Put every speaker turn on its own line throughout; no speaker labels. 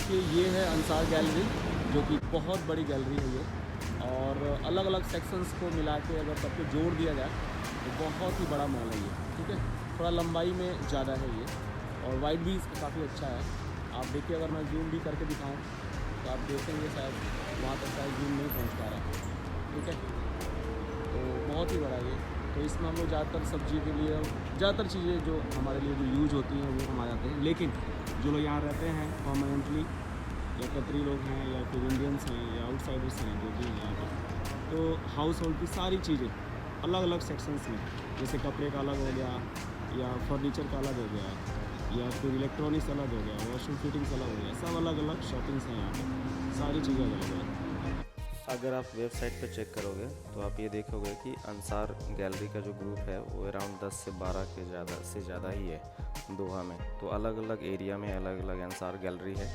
देखिए ये है अंसार गैलरी, जो कि बहुत बड़ी गैलरी है ये, और अलग अलग सेक्शंस को मिला के अगर सबको जोड़ दिया जाए तो बहुत ही बड़ा मॉल है ये। ठीक है, थोड़ा लंबाई में ज़्यादा है ये, और वाइड भी इसका काफ़ी अच्छा है। आप देखिए, अगर मैं जूम भी करके दिखाऊं तो आप देखेंगे शायद वहाँ तक शायद जूम नहीं पहुँच पा रहा। ठीक है, तो बहुत ही बड़ा ये। तो इसमें हम लोग ज़्यादातर सब्जी के लिए ज़्यादातर चीज़ें जो हमारे लिए जो यूज होती हैं वो हम आ जाते हैं। लेकिन जो लोग यहाँ रहते हैं परमानेंटली, या कतरी लोग हैं या फिर इंडियंस हैं या आउटसाइडर्स हैं जो भी हैं यहाँ पर, तो हाउस होल्ड की सारी चीज़ें अलग अलग सेक्शंस में, जैसे कपड़े का अलग हो गया, या फर्नीचर का अलग हो गया, या फिर इलेक्ट्रॉनिक्स अलग हो गया, वॉशिंग फिटिंग्स अलग हो गया, सब अलग अलग शॉपिंग्स हैं यहाँ पर, सारी चीज़ें अलग है।
अगर आप वेबसाइट पर चेक करोगे तो आप ये देखोगे कि अंसार गैलरी का जो ग्रुप है वो अराउंड 10 से 12 के ज़्यादा ही है दोहा में। तो अलग अलग एरिया में अलग अलग अंसार गैलरी है।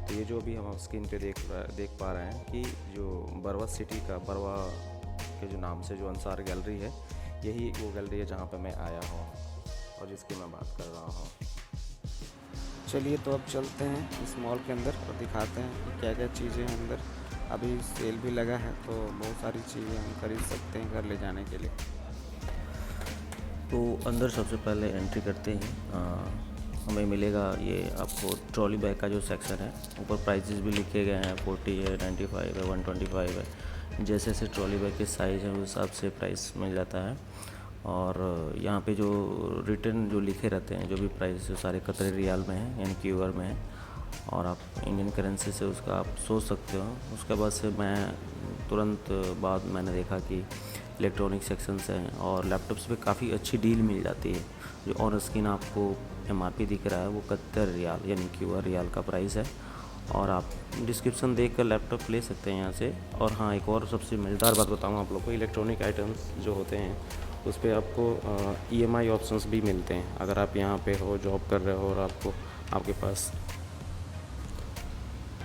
तो ये जो अभी हम स्क्रीन पे देख पा रहे हैं कि जो बरवा सिटी का बरवा के जो नाम से जो अंसार गैलरी है, यही वो गैलरी है जहाँ पर मैं आया हूँ और जिसकी मैं बात कर रहा हूँ। चलिए तो अब चलते हैं इस मॉल के अंदर और दिखाते हैं कि क्या क्या चीज़ें हैं अंदर। अभी सेल भी लगा है तो बहुत सारी चीज़ें हम खरीद सकते हैं घर ले जाने के लिए।
तो अंदर सबसे पहले एंट्री करते ही हमें मिलेगा ये आपको ट्रॉली बैग का जो सेक्शन है। ऊपर प्राइसेस भी लिखे गए हैं, 40 है, 95 है, 125 है। जैसे जैसे ट्रॉली बैग के साइज़ है उस हिसाब से प्राइस मिल जाता है। और यहाँ पे जो रिटर्न जो लिखे रहते हैं, जो भी प्राइस जो सारे कतरी रियाल में है, यानी क्यूआर में है, और आप इंडियन करेंसी से उसका आप सोच सकते हो। उसके बाद से मैं तुरंत बाद मैंने देखा कि इलेक्ट्रॉनिक सेक्शंस हैं और लैपटॉप्स पे काफ़ी अच्छी डील मिल जाती है। जो ऑन स्क्रीन आपको एमआरपी दिख रहा है वो 71 रियाल यानी क्यूआर रियाल का प्राइस है, और आप डिस्क्रिप्शन देख कर लैपटॉप ले सकते हैं यहाँ से। और हाँ, एक और सबसे मज़ेदार बात बताऊँ आप लोग को, इलेक्ट्रॉनिक आइटम्स जो होते हैं उस पर आपको ईएमआई ऑप्शंस भी मिलते हैं। अगर आप यहाँ पे हो, जॉब कर रहे हो और आपके पास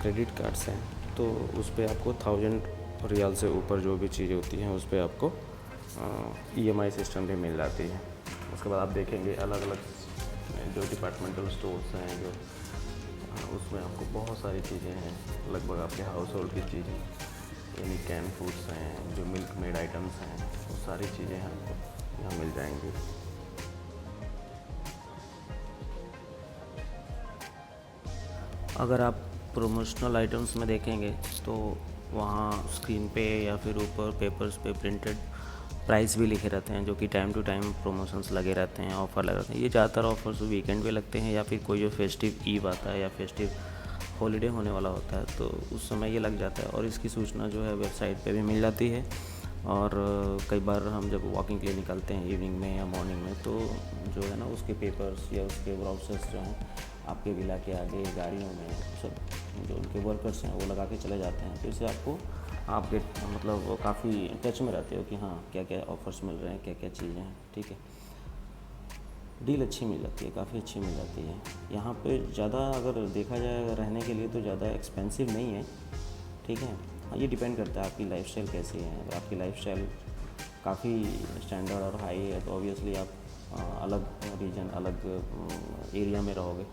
क्रेडिट कार्ड्स हैं तो उस पर आपको 1000 रियाल से ऊपर जो भी चीज़ें होती हैं उस पर आपको ईएमआई सिस्टम भी मिल जाती है। उसके बाद आप देखेंगे अलग अलग जो डिपार्टमेंटल स्टोर्स हैं जो उसमें आपको बहुत सारी चीज़ें हैं, लगभग आपके हाउस होल्ड की चीज़ें, यानी कैन फूड्स हैं, जो मिल्क मेड आइटम्स हैं, वो सारी चीज़ें आपको यहाँ मिल जाएंगी। अगर आप प्रोमोशनल आइटम्स में देखेंगे तो वहाँ स्क्रीन पे या फिर ऊपर पेपर्स पे प्रिंटेड प्राइस भी लिखे रहते हैं, जो कि टाइम टू टाइम प्रमोशंस लगे रहते हैं, ऑफ़र लगे रहते हैं। ये ज़्यादातर ऑफर्स वीकेंड पे लगते हैं या फिर कोई जो फेस्टिव ईव आता है या फेस्टिव हॉलीडे होने वाला होता है तो उस समय ये लग जाता है। और इसकी सूचना जो है वेबसाइट पे भी मिल जाती है। और कई बार हम जब वॉकिंग के लिए निकलते हैं इवनिंग में या मॉर्निंग में, तो जो है ना उसके पेपर्स या उसके ब्राउचर्स जो हैं आपके विला के आगे गाड़ियों में सब जो उनके वर्कर्स हैं वो लगा के चले जाते हैं। तो इससे आपको आप मतलब काफ़ी टच में रहते हो कि हाँ क्या क्या ऑफ़र्स मिल रहे हैं, क्या क्या चीज़ें हैं। ठीक है, डील अच्छी मिल जाती है, काफ़ी अच्छी मिल जाती है। यहाँ पे ज़्यादा अगर देखा जाए रहने के लिए तो ज़्यादा एक्सपेंसिव नहीं है। ठीक है, हाँ ये डिपेंड करता है आपकी लाइफस्टाइल कैसी है। अगर आपकी लाइफस्टाइल काफ़ी स्टैंडर्ड और हाई है तो ऑब्वियसली आप अलग रीजन अलग एरिया में रहोगे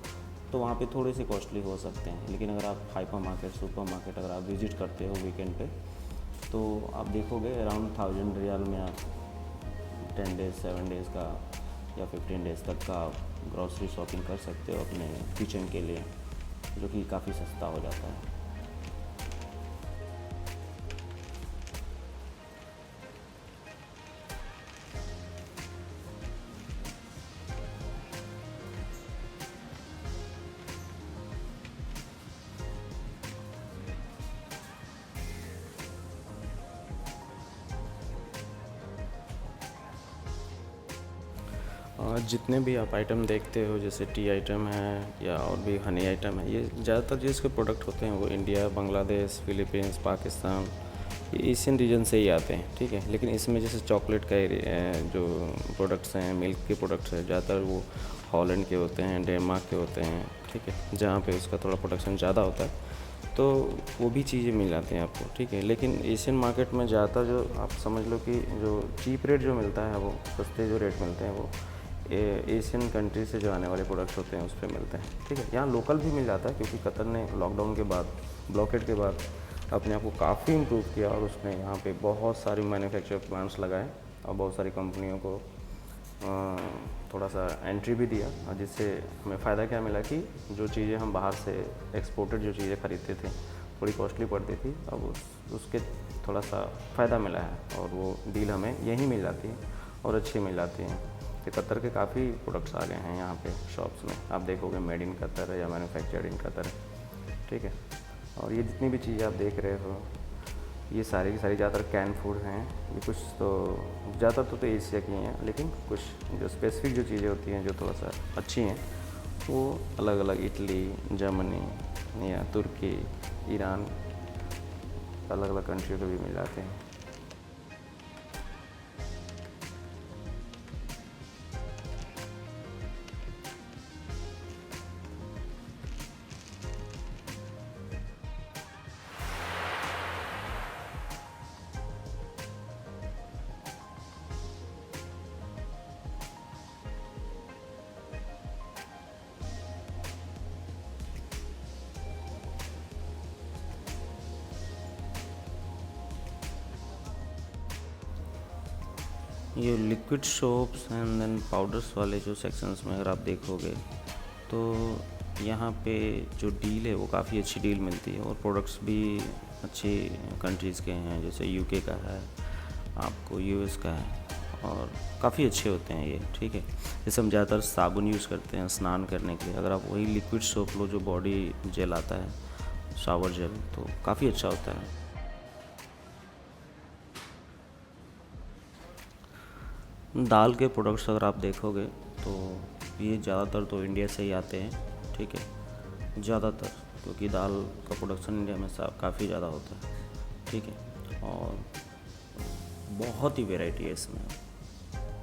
तो वहाँ पे थोड़े से कॉस्टली हो सकते हैं। लेकिन अगर आप हाइपर मार्केट, सुपर मार्केट अगर आप विज़िट करते हो वीकेंड पे तो आप देखोगे अराउंड 1000 रियाल में आप 10 डेज़ 7 डेज़ का या 15 डेज़ तक का ग्रॉसरी शॉपिंग कर सकते हो अपने किचन के लिए, जो कि काफ़ी सस्ता हो जाता है। जितने भी आप आइटम देखते हो जैसे टी आइटम है या और भी हनी आइटम है, ये ज़्यादातर जो इसके प्रोडक्ट होते हैं वो इंडिया, बांग्लादेश, फिलीपींस, पाकिस्तान, ये एशियन रीजन से ही आते हैं। ठीक है, लेकिन इसमें जैसे चॉकलेट का जो प्रोडक्ट्स हैं, मिल्क के प्रोडक्ट्स हैं, ज़्यादातर वो हॉलैंड के होते हैं, डेनमार्क के होते हैं। ठीक है, जहाँ पे उसका थोड़ा प्रोडक्शन ज़्यादा होता है तो वो भी चीज़ें मिल जाती हैं आपको। ठीक है, लेकिन एशियन मार्केट में ज़्यादातर जो आप समझ लो कि जो चीप रेट जो मिलता है वो सस्ते जो रेट मिलते हैं वो
एशियन कंट्री से जो आने वाले प्रोडक्ट्स होते हैं उस पर मिलते हैं, ठीक है। यहाँ लोकल भी मिल जाता है क्योंकि कतर ने लॉकडाउन के बाद, ब्लॉकेट के बाद अपने आप को काफ़ी इम्प्रूव किया और उसने यहाँ पे बहुत सारी मैन्युफैक्चर प्लांट्स लगाए और बहुत सारी कंपनियों को थोड़ा सा एंट्री भी दिया, और जिससे हमें फ़ायदा क्या मिला कि जो चीज़ें हम बाहर से एक्सपोर्टेड जो चीज़ें ख़रीदते थे थोड़ी कॉस्टली पड़ती थी, अब उसके थोड़ा सा फ़ायदा मिला है और वो डील हमें यहीं मिल जाती है और अच्छी मिल जाती है। कि कतर के काफ़ी प्रोडक्ट्स आ गए हैं यहाँ पे शॉप्स में, आप देखोगे मेड इन कतर या मैन्युफैक्चर्ड इन कतर, ठीक है। और ये जितनी भी चीज़ें आप देख रहे हो ये सारी की सारी ज़्यादातर कैन फूड हैं। ये कुछ तो ज़्यादातर तो एशिया की हैं, लेकिन कुछ जो स्पेसिफिक जो चीज़ें होती हैं जो थोड़ा सा अच्छी हैं वो अलग अलग इटली, जर्मनी या तुर्की, ईरान, अलग अलग कंट्रियों के भी मिल जाते हैं।
ये liquid soaps and then powders वाले जो सेक्शंस में अगर आप देखोगे तो यहाँ पे जो डील है वो काफ़ी अच्छी डील मिलती है और प्रोडक्ट्स भी अच्छी कंट्रीज़ के हैं, जैसे यूके का है, आपको यूएस का है और काफ़ी अच्छे होते हैं ये, ठीक है। जैसे हम ज़्यादातर साबुन यूज़ करते हैं स्नान करने के लिए, अगर आप वही लिक्विड सोप लो जो बॉडी जेल आता है, शावर जेल, तो काफ़ी अच्छा होता है। दाल के प्रोडक्ट्स अगर आप देखोगे तो ये ज़्यादातर तो इंडिया से ही आते हैं, ठीक है, ज़्यादातर, क्योंकि दाल का प्रोडक्शन इंडिया में काफ़ी ज़्यादा होता है, ठीक है। और बहुत ही वैरायटी है इसमें,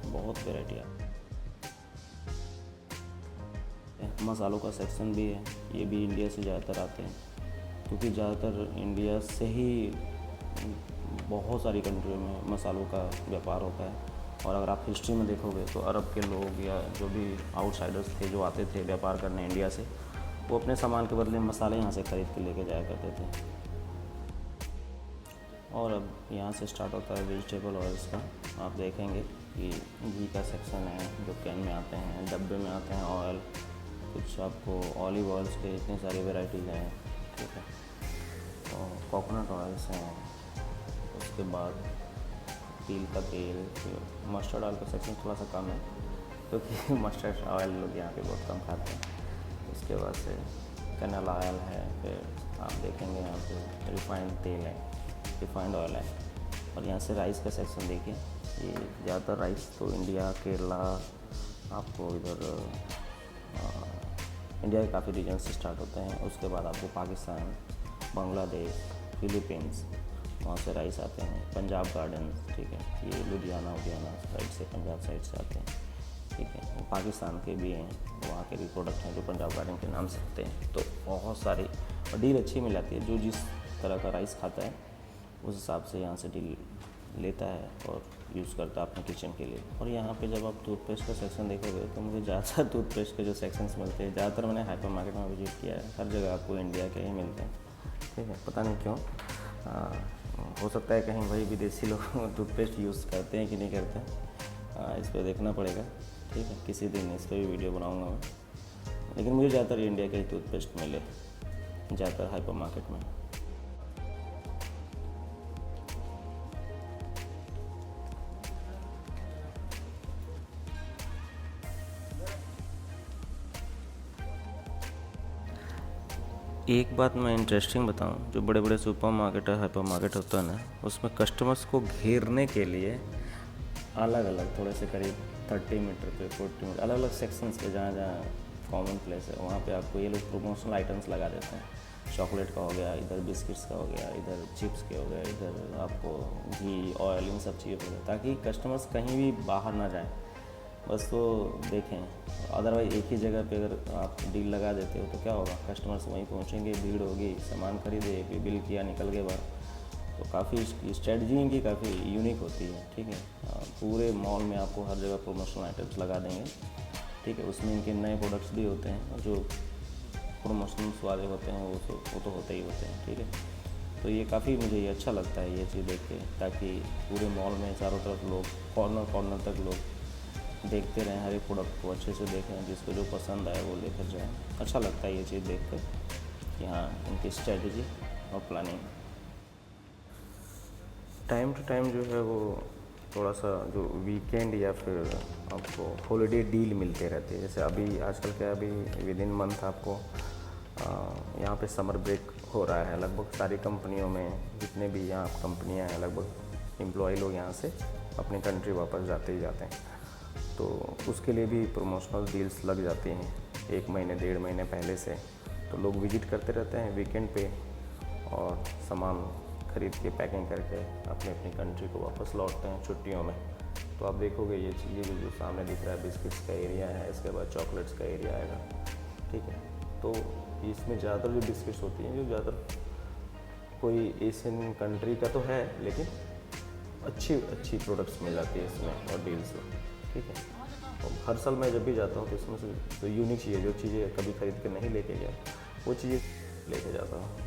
बहुत वैरायटी है। मसालों का सेक्शन भी है, ये भी इंडिया से ज़्यादातर आते हैं क्योंकि ज़्यादातर इंडिया से ही बहुत सारी कंट्रियों में मसालों का व्यापार होता है। और अगर आप हिस्ट्री में देखोगे तो अरब के लोग या जो भी आउटसाइडर्स थे जो आते थे व्यापार करने इंडिया से, वो अपने सामान के बदले मसाले यहाँ से ख़रीद के लेके जाया करते थे। और अब यहाँ से स्टार्ट होता है वेजिटेबल ऑयल्स का। आप देखेंगे कि घी का सेक्शन है जो कैन में आते हैं, डब्बे में आते हैं ऑयल, कुछ आपको ऑलिव ऑयल्स के इतनी सारी वेराइटीज़ हैं, ठीक है। और कोकोनट ऑयल्स हैं, उसके बाद तिल का तेल, मस्टर्ड ऑयल का सेक्शन थोड़ा सा कम है क्योंकि मस्टर्ड ऑयल लोग यहाँ पे बहुत कम खाते हैं। उसके बाद से कैनल ऑयल है, फिर आप देखेंगे यहाँ पे रिफाइंड तेल है, रिफाइंड ऑयल है। और यहाँ से राइस का सेक्शन देखिए, ये ज़्यादातर राइस तो इंडिया, केरला, आपको इधर इंडिया के काफ़ी रीजन से स्टार्ट होते हैं। उसके बाद आपको पाकिस्तान, बांग्लादेश, फिलीपींस, वहाँ से राइस आते हैं, पंजाब गार्डन, ठीक है, ये लुधियाना साइड से, पंजाब साइड से आते हैं, ठीक है। वो पाकिस्तान के भी हैं, वहाँ के भी प्रोडक्ट हैं जो पंजाब गार्डन के नाम से आते हैं। तो बहुत सारी और डील अच्छी मिल जाती है, जो जिस तरह का राइस खाता है उस हिसाब से यहाँ से डील लेता है और यूज़ करता है अपने किचन के लिए। और यहाँ पे जब आप टूथपेस्ट का सेक्शन देखोगे तो मुझे ज़्यादातर टूथपेस्ट के जो सेक्शंस मिलते हैं, ज़्यादातर मैंने हाइपर मार्केट में विजिट किया है, हर जगह आपको इंडिया के ही मिलते हैं, ठीक है। पता नहीं क्यों, हो सकता है कहीं वही विदेशी लोग टूथपेस्ट यूज़ करते हैं कि नहीं करते हैं, इस पर देखना पड़ेगा, ठीक है। किसी दिन इस पर भी वीडियो बनाऊंगा मैं, लेकिन मुझे ज़्यादातर इंडिया के ही टूथपेस्ट मिले, ज़्यादातर हाइपर मार्केट में। एक बात मैं इंटरेस्टिंग बताऊं, जो बड़े बड़े सुपर मार्केट है, हाइपर मार्केट होता है ना, उसमें कस्टमर्स को घेरने के लिए अलग अलग थोड़े से करीब 30 मीटर पे 40 मीटर अलग अलग सेक्शंस पे, जहाँ जहाँ कॉमन प्लेस है वहाँ पे आपको ये लोग प्रमोशनल आइटम्स लगा देते हैं। चॉकलेट का हो गया, इधर बिस्किट्स का हो गया, इधर चिप्स के हो गया, इधर आपको घी, ऑयल, इन सब चीज़ों पर, ताकि कस्टमर्स कहीं भी बाहर ना जाएँ, बस वो देखें। अदरवाइज़ एक ही जगह पे अगर आप डील लगा देते हो तो क्या होगा, कस्टमर्स वहीं पहुंचेंगे, भीड़ होगी, सामान खरीदे, बिल किया, निकल गए बाहर। तो काफ़ी इसकी स्ट्रेटजी इनकी काफ़ी यूनिक होती है, ठीक है। पूरे मॉल में आपको हर जगह प्रमोशनल आइटम्स लगा देंगे, ठीक है। उसमें इनके नए प्रोडक्ट्स भी होते हैं और जो प्रमोशनल्स वाले होते हैं वो तो होते ही होते हैं, ठीक है। तो ये काफ़ी मुझे ये अच्छा लगता है ये चीज़ देख के, ताकि पूरे मॉल में चारों तरफ लोग कॉर्नर कॉर्नर तक लोग देखते रहें, हर एक प्रोडक्ट को अच्छे से देखें, जिसको जो पसंद आए वो लेकर जाएं। अच्छा लगता है ये चीज़ देख कर कि हाँ इनकी स्ट्रेटजी और प्लानिंग। टाइम टू टाइम जो है वो थोड़ा सा जो वीकेंड या फिर आपको हॉलीडे डील मिलते रहते हैं। जैसे अभी आजकल क्या अभी विद इन मंथ आपको यहाँ पे समर ब्रेक हो रहा है। लगभग सारी कंपनियों में जितने भी यहाँ कंपनियाँ हैं, लगभग एम्प्लॉय लोग यहाँ से अपनी कंट्री वापस जाते ही जाते हैं। तो उसके लिए भी प्रमोशनल डील्स लग जाती हैं 1 महीने 1.5 महीने पहले से। तो लोग विजिट करते रहते हैं वीकेंड पे और सामान ख़रीद के पैकिंग करके अपनी अपनी कंट्री को वापस लौटते हैं छुट्टियों में। तो आप देखोगे ये चीज़ें जो सामने दिख रहा है, बिस्किट्स का एरिया है, इसके बाद चॉकलेट्स का एरिया आएगा, ठीक है। तो इसमें ज़्यादातर जो बिस्किट्स होती हैं, जो ज़्यादातर कोई एशियन कंट्री का तो है, लेकिन अच्छी प्रोडक्ट्स मिल जाती है इसमें और डील्स में, ठीक है। और हर साल मैं जब भी जाता हूँ तो इसमें से जो यूनिक चीज़ें, जो चीज़ें कभी खरीद के नहीं लेके गया, वो चीज़ें लेके जाता हूँ।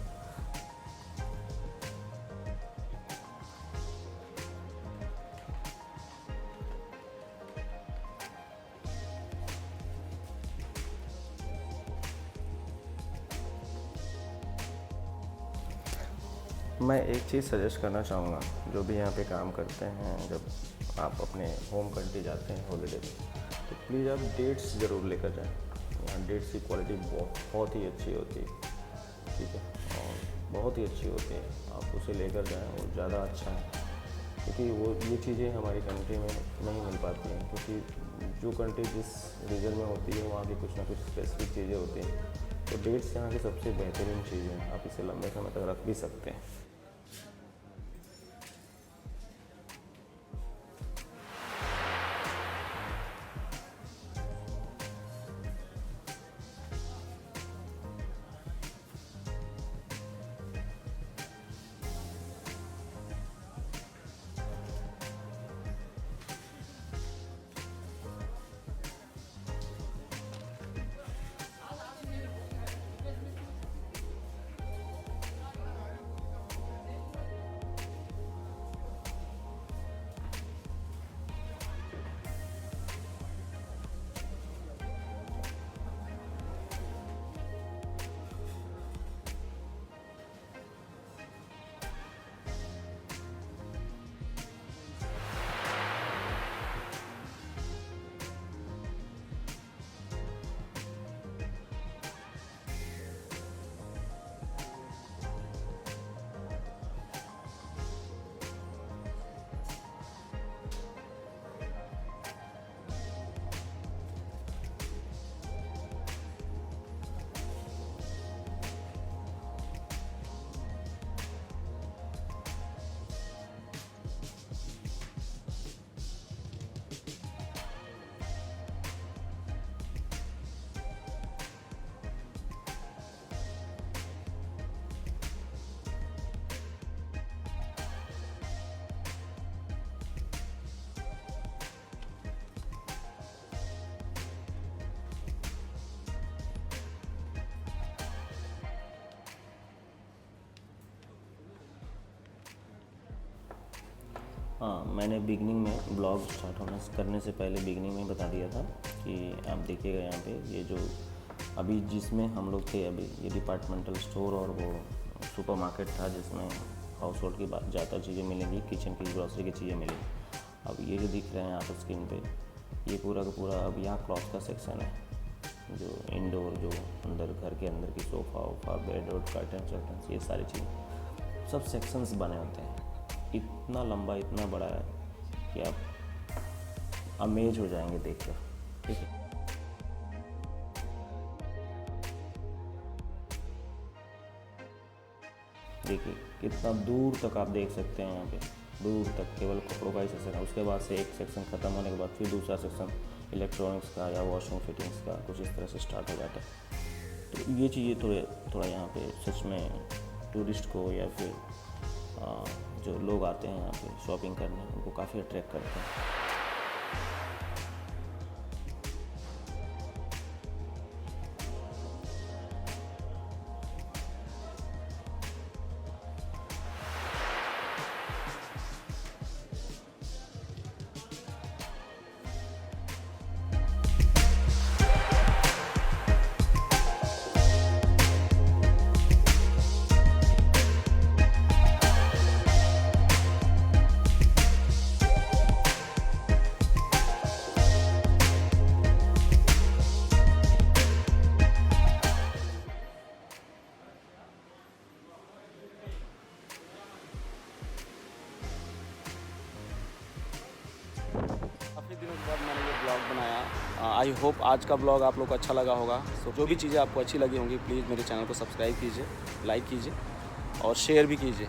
मैं एक चीज़ सजेस्ट करना चाहूँगा, जो भी यहाँ पे काम करते हैं, जब आप अपने होम कंट्री जाते हैं हॉलीडे में, तो प्लीज़ आप डेट्स ज़रूर लेकर जाएं। यहाँ डेट्स की क्वालिटी बहुत ही अच्छी होती है, ठीक है, और बहुत ही अच्छी होती है। आप उसे लेकर जाएं, वो ज़्यादा अच्छा है, क्योंकि वो ये चीज़ें हमारी कंट्री में नहीं मिल पाती हैं, क्योंकि जो कंट्री जिस रीजन में होती है वहाँ की कुछ ना कुछ स्पेसिफिक चीज़ें होती हैं। तो डेट्स यहाँ की सबसे बेहतरीन चीज़ है, आप इसे लंबे समय तक रख भी सकते हैं। हाँ, मैंने बिगनिंग में ब्लॉग स्टार्ट करने से पहले बिगनिंग में बता दिया था कि आप देखिएगा यहाँ पे ये जो अभी जिसमें हम लोग थे, अभी ये डिपार्टमेंटल स्टोर और वो सुपरमार्केट था जिसमें हाउस होल्ड की ज़्यादा चीज़ें मिलेंगी, किचन की ग्रॉसरी की चीज़ें मिलेंगी। अब ये जो दिख रहे हैं आप स्क्रीन पे, ये पूरा का पूरा अब यहाँ क्लॉथ का सेक्शन है, जो इंडोर, जो अंदर घर के अंदर की सोफ़ा वोफ़ा, बेड वोड, कर्टन, ये सारी चीज़ें सब सेक्शंस बने होते हैं। इतना लंबा, इतना बड़ा है कि आप अमेज हो जाएंगे देखकर, ठीक है। देखिए कितना दूर तक आप देख सकते हैं, यहाँ पे दूर तक केवल कपड़ों का ही सेक्शन है। उसके बाद से एक सेक्शन ख़त्म होने के बाद फिर दूसरा सेक्शन इलेक्ट्रॉनिक्स का या वॉशिंग फिटिंग्स का कुछ इस तरह से स्टार्ट हो जाता है। तो ये चीज़ें थोड़ा यहाँ पे सच में टूरिस्ट को या फिर जो लोग आते हैं यहाँ पे शॉपिंग करने, उनको काफ़ी अट्रैक्ट करते हैं।
काफ़ी दिनों के बाद मैंने ये ब्लॉग बनाया। आई होप आज का ब्लॉग आप लोग को अच्छा लगा होगा। सो जो भी चीज़ें आपको अच्छी लगी होंगी प्लीज़ मेरे चैनल को सब्सक्राइब कीजिए, लाइक कीजिए और शेयर भी कीजिए।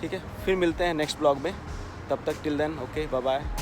ठीक है, फिर मिलते हैं नेक्स्ट ब्लॉग में। तब तक till then okay, bye bye.